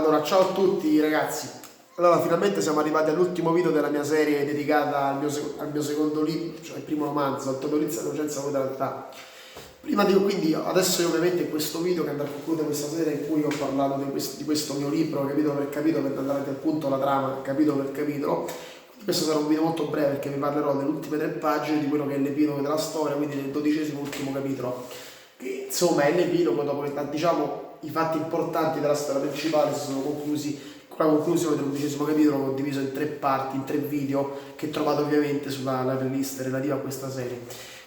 Allora, ciao a tutti ragazzi. Allora, finalmente siamo arrivati all'ultimo video della mia serie dedicata al mio secondo libro, cioè il primo romanzo, Antonio Rizza, Innocenza Vuota realtà. Quindi, adesso io ovviamente in questo video che andrà a concludere questa serie in cui ho parlato di questo mio libro, capitolo per capitolo, per andare al punto la trama, capitolo per capitolo. Quindi questo sarà un video molto breve perché vi parlerò delle ultime 3 pagine di quello che è l'epilogo della storia, quindi del 12° ultimo capitolo. Che insomma è l'epilogo dopo che, diciamo, i fatti importanti della storia principale si sono conclusi con la conclusione del 11° capitolo, condiviso in 3 parti, in 3 video che trovate ovviamente sulla playlist relativa a questa serie.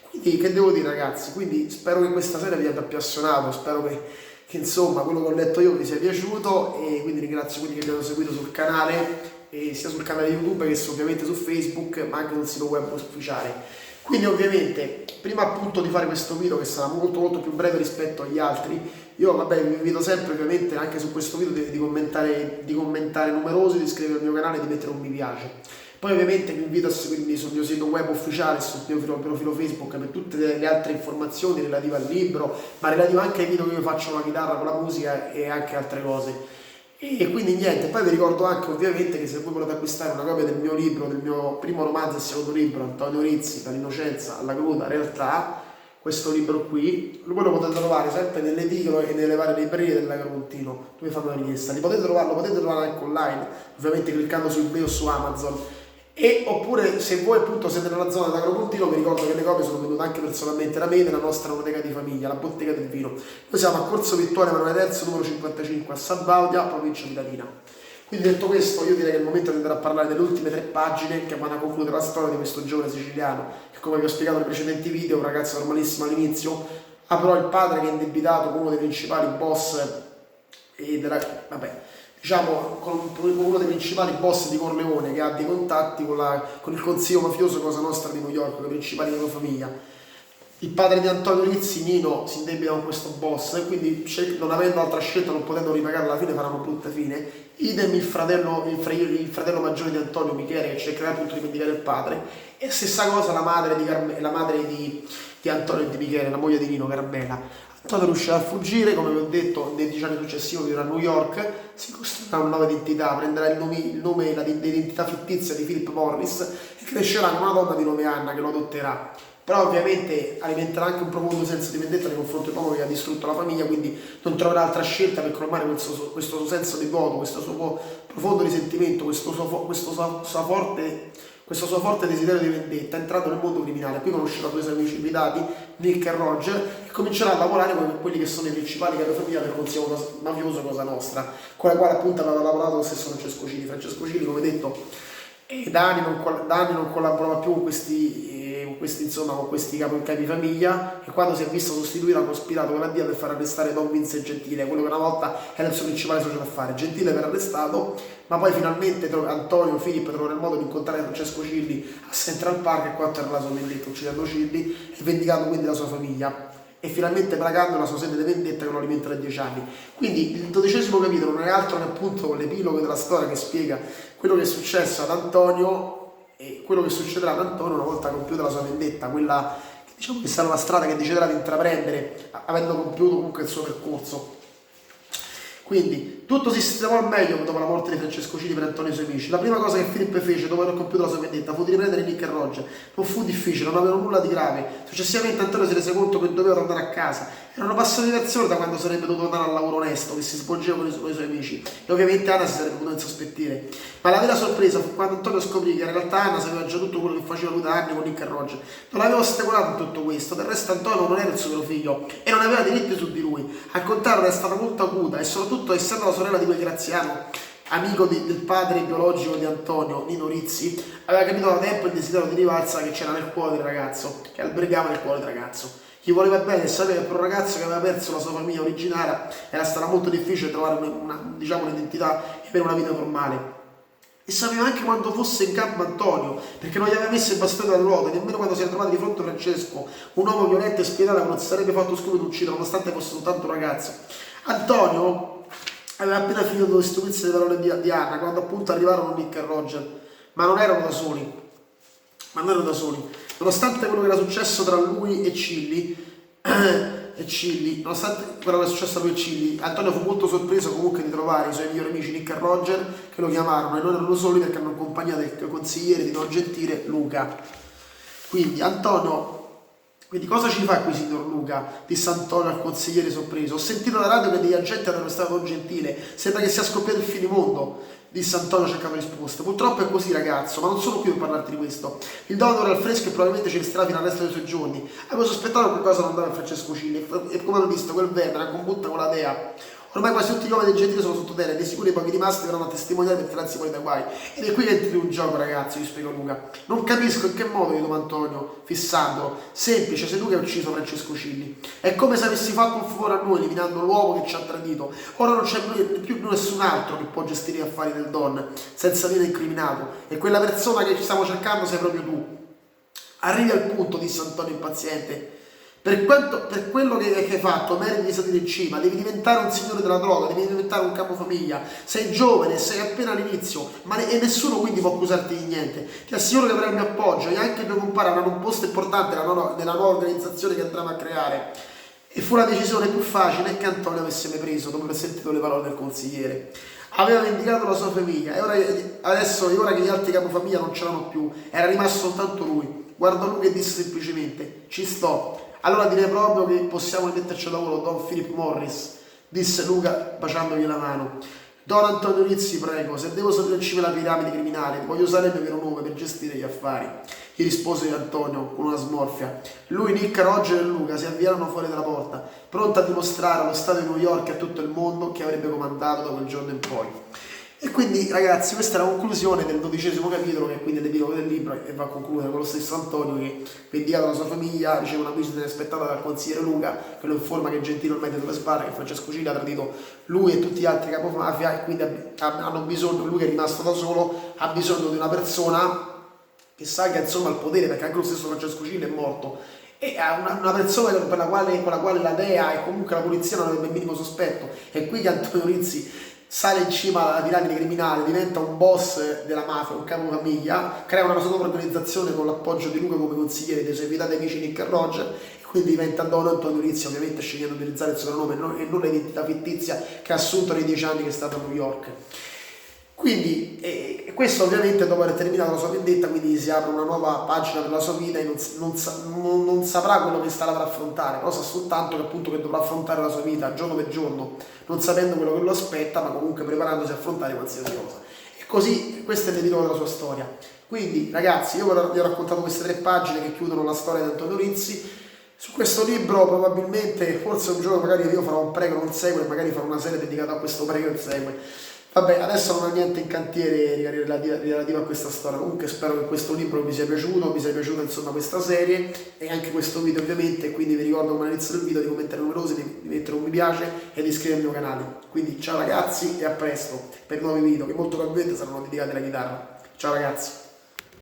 Quindi che devo dire ragazzi, quindi spero che questa serie vi abbia appassionato, spero che insomma quello che ho letto io vi sia piaciuto, e quindi ringrazio quelli che mi hanno seguito sul canale, sia sul canale YouTube che ovviamente su Facebook, ma anche sul sito web ufficiale. Quindi ovviamente, prima appunto di fare questo video che sarà molto più breve rispetto agli altri, io vabbè vi invito sempre ovviamente anche su questo video di commentare numerosi, di iscrivervi al mio canale e di mettere un mi piace. Poi ovviamente vi invito a seguirmi sul mio sito web ufficiale, sul mio profilo Facebook per tutte le altre informazioni relative al libro, ma relative anche ai video che io faccio con la chitarra, con la musica e anche altre cose. E quindi niente, poi vi ricordo anche ovviamente che se voi volete acquistare una copia del mio libro, del mio primo romanzo e secondo libro, Antonio Rizzi, dall'innocenza alla cruda realtà, questo libro qui, voi lo potete trovare sempre nell'edicolo e nelle varie librerie del Laganontino, dove fanno la richiesta. Lo potete trovare anche online, ovviamente cliccando su eBay o su Amazon. E oppure se voi appunto siete nella zona dell'Agropontino, vi ricordo che le copie sono vendute anche personalmente da me nella nostra bottega di famiglia, la bottega del vino. Noi siamo a Corso Vittorio Emanuele III, numero 55 a Sabaudia, provincia di Latina. Quindi detto questo, io direi che è il momento di andare a parlare delle ultime 3 pagine che vanno a concludere la storia di questo giovane siciliano che, come vi ho spiegato nei precedenti video, è un ragazzo normalissimo all'inizio, ha però il padre che è indebitato con uno dei principali boss diciamo con uno dei principali boss di Corleone, che ha dei contatti con il consiglio mafioso Cosa Nostra di New York, con i principali della famiglia. Il padre di Antonio Rizzi, Nino, si indebita con questo boss e quindi, non avendo altra scelta, non potendo ripagare, alla fine farà una brutta fine. Idem il fratello maggiore di Antonio, Michele, che cercherà appunto di vendicare il padre. E stessa cosa la madre di Antonio e di Michele, la moglie di Nino, Carmela. Antonio riuscirà a fuggire, come vi ho detto, nei 10 anni successivi vivrà a New York, si costruirà una nuova identità, prenderà il nome e l'identità fittizia di Philip Morris e crescerà con una donna di nome Anna che lo adotterà. Però ovviamente alimenterà anche un profondo senso di vendetta nei confronti dell'uomo che ha distrutto la famiglia, quindi non troverà altra scelta per colmare questo suo senso di godo, questo suo profondo risentimento, questo suo forte desiderio di vendetta, entrato nel mondo criminale. Qui conoscerà 2 suoi amici fidati, Nick e Roger, e comincerà a lavorare con quelli che sono i principali capofamiglia del consiglio mafioso Cosa Nostra, con la quale appunto aveva lavorato lo stesso Francesco Cili. Francesco Cili, come detto, da anni non collaborava più con questi capi famiglia, e quando si è visto sostituire ha cospirato con la DIA per far arrestare Don Vincent Gentile, quello che una volta era il suo principale socio d'affari. Gentile verrà arrestato, ma poi finalmente Antonio Filippo trova il modo di incontrare Francesco Cilli a Central Park, e quanto era la sua vendetta, uccidendo Cilli e vendicando quindi la sua famiglia, e finalmente placando la sua sede di vendetta che lo alimenta da 10 anni. Quindi il 12° capitolo non è altro che appunto l'epilogo della storia che spiega quello che è successo ad Antonio e quello che succederà ad Antonio una volta compiuta la sua vendetta, quella che diciamo che sarà la strada che deciderà di intraprendere avendo compiuto comunque il suo percorso. Quindi tutto si sistemò al meglio dopo la morte di Francesco Cili per Antonio e i suoi amici. La prima cosa che Filippo fece dopo aver compiuto la sua vendetta fu di riprendere Nick e Roger. Non fu difficile, non avevano nulla di grave. Successivamente Antonio si rese conto che doveva tornare a casa. Erano passate diverse ore da quando sarebbe dovuto tornare al lavoro onesto che si svolgeva con i suoi amici, e ovviamente Anna si sarebbe potuta insospettire. Ma la vera sorpresa fu quando Antonio scoprì che in realtà Anna sapeva già tutto quello che faceva lui da anni con Nick e Roger. Non aveva ostacolato in tutto questo, del resto Antonio non era il suo vero figlio e non aveva diritti su di lui. Al contrario, era stata molto acuta, e soprattutto essendo la sorella di quel Graziano, amico del padre biologico di Antonio, Nino Rizzi, aveva capito da tempo il desiderio di rivalsa che c'era nel cuore del ragazzo, che albergava nel cuore del ragazzo. Gli voleva bene e sapeva che per un ragazzo che aveva perso la sua famiglia originaria era stata molto difficile trovare un'identità e avere una vita normale. E sapeva anche quando fosse in campo Antonio, perché non gli aveva messo il bastone alla ruota, nemmeno quando si era trovato di fronte a Francesco, un uomo violento e spietato che non si sarebbe fatto scopo di uccidere nonostante fosse soltanto un ragazzo. Antonio aveva appena finito le stupidezze delle parole di Anna quando appunto arrivarono Nick e Roger, ma non erano da soli. Nonostante quello che era successo tra lui e Cilli, e Cilli, nonostante quello che è successo a lui e Cilli, Antonio fu molto sorpreso comunque di trovare i suoi migliori amici Nick e Roger che lo chiamarono e non erano soli perché hanno in compagnia del consigliere di Don Gentile Luca. Quindi Antonio, quindi cosa ci fa qui signor Luca? Disse Antonio al consigliere sorpreso. Ho sentito alla radio che degli agenti hanno arrestato Don Gentile, sembra che sia scoppiato il finimondo, disse Antonio cercando risposte. Purtroppo è così ragazzo, ma non sono qui per parlarti di questo. Il dono era al fresco e probabilmente ci resterà fino al resto dei suoi giorni. Avevo sospettato che qualcosa non andava a Francesco Cilli e come avevo visto quel verme era combutta con la dea. Ormai quasi tutti gli uomini del Gentile sono sottoterra e di sicuro i pochi rimasti verranno a testimoniare per tirarsi fuori dai guai. Ed è qui che entri un gioco ragazzi, vi spiego Luca. Non capisco in che modo, gli domandò Antonio, fissandolo. Semplice, sei tu che hai ucciso Francesco Cilli. È come se avessi fatto un favore a noi, eliminando l'uomo che ci ha tradito. Ora non c'è più nessun altro che può gestire gli affari del Don, senza venire incriminato. E quella persona che ci stiamo cercando sei proprio tu. Arrivi al punto, disse Antonio impaziente. Per quello che hai fatto, meriti di salire in cima, devi diventare un signore della droga, devi diventare un capofamiglia, sei giovane, sei appena all'inizio, e nessuno quindi può accusarti di niente. Ti assicuro che avrai il mio appoggio e anche il mio compare avranno un posto importante nella nuova organizzazione che andremo a creare. E fu la decisione più facile che Antonio avesse mai preso dopo aver sentito le parole del consigliere. Aveva vendicato la sua famiglia e ora che gli altri capofamiglia non c'erano più, era rimasto soltanto lui. Guardò lui e disse semplicemente, ci sto. Allora direi proprio che possiamo rimetterci al lavoro, Don Philip Morris, disse Luca baciandogli la mano. Don Antonio Rizzi, prego, se devo salire in cima alla piramide criminale, voglio usare il mio vero nome per gestire gli affari, gli rispose Antonio con una smorfia. Lui, Nick, Roger e Luca si avviarono fuori dalla porta, pronti a dimostrare allo Stato di New York e a tutto il mondo che avrebbe comandato da quel giorno in poi. E quindi ragazzi questa è la conclusione del 12° capitolo, che è quindi l'epilogo del libro, e va a concludere con lo stesso Antonio che, vendicato dalla sua famiglia, riceve una visita inaspettata dal consigliere Luca che lo informa che Gentile ormai è delle sbarre, che Francesco Cilli ha tradito lui e tutti gli altri capomafia e quindi hanno bisogno, lui che è rimasto da solo ha bisogno di una persona che salga insomma al potere, perché anche lo stesso Francesco Cilli è morto, e una persona con la quale la DEA e comunque la polizia non avrebbe il minimo sospetto. È qui che Antonio Rizzi sale in cima alla piramide criminale, diventa un boss della mafia, un capofamiglia, crea una sua propria organizzazione con l'appoggio di Luca come consigliere dei suoi fidati amici Nick e Roger, e quindi diventa Don Antonio Rizzi, ovviamente scegliendo di utilizzare il soprannome e non l'identità fittizia che ha assunto nei 10 anni che è stato a New York. Quindi questo ovviamente dopo aver terminato la sua vendetta, quindi si apre una nuova pagina della sua vita e non saprà quello che starà per affrontare, però sa soltanto che appunto che dovrà affrontare la sua vita giorno per giorno, non sapendo quello che lo aspetta, ma comunque preparandosi a affrontare qualsiasi cosa. E così questo è l'epilogo della sua storia. Quindi ragazzi, io vi ho raccontato queste 3 pagine che chiudono la storia di Antonio Rizzi. Su questo libro probabilmente, forse un giorno magari io farò un prego non segue, magari farò una serie dedicata a questo prego non segue. Vabbè, adesso non ho niente in cantiere relativo a questa storia. Comunque spero che questo libro vi sia piaciuta insomma questa serie e anche questo video ovviamente. Quindi vi ricordo come all'inizio del video di commentare numerosi, di mettere un mi piace e di iscrivervi al mio canale. Quindi ciao ragazzi e a presto per nuovi video che molto probabilmente saranno dedicati alla chitarra. Ciao ragazzi!